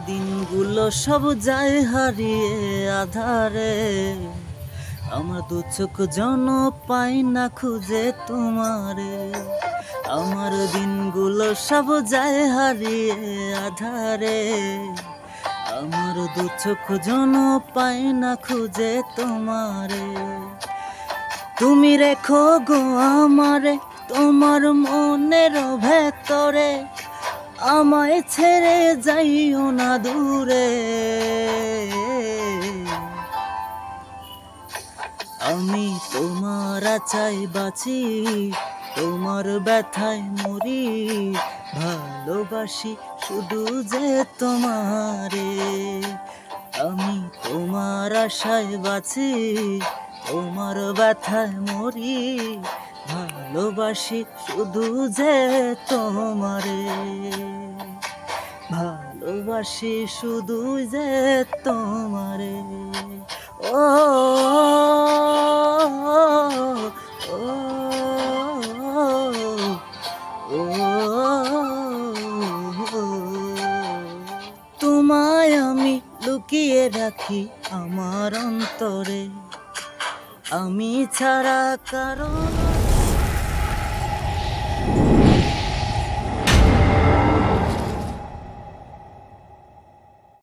দিনগুলো সব যায় হারিয়ে আধারে, আমার দু চোখ জন পাই না খুঁজে তোমারে। আমার দিনগুলো সব যায় হারিয়ে আধারে, আমার দু চোখ জন পাই না খুঁজে তোমারে। তুমি রেখো গো আমারে তোমার মনের ভেতরে, আমায় ছেড়ে যাইও না দূরে। আমি তোমার চাই বাঁচি, তোমার ব্যথায় মরি, ভালোবাসি শুধু যে তোমারে। আমি তোমার আশায় বাঁচি, তোমার ব্যথায় মরি, ভালোবাসি শুধু যে তোমারে। ভালোবাসি শুধু যে তোমারে। ও ও তোমায় আমি লুকিয়ে রাখি আমার অন্তরে, আমি ছাড়া কারণ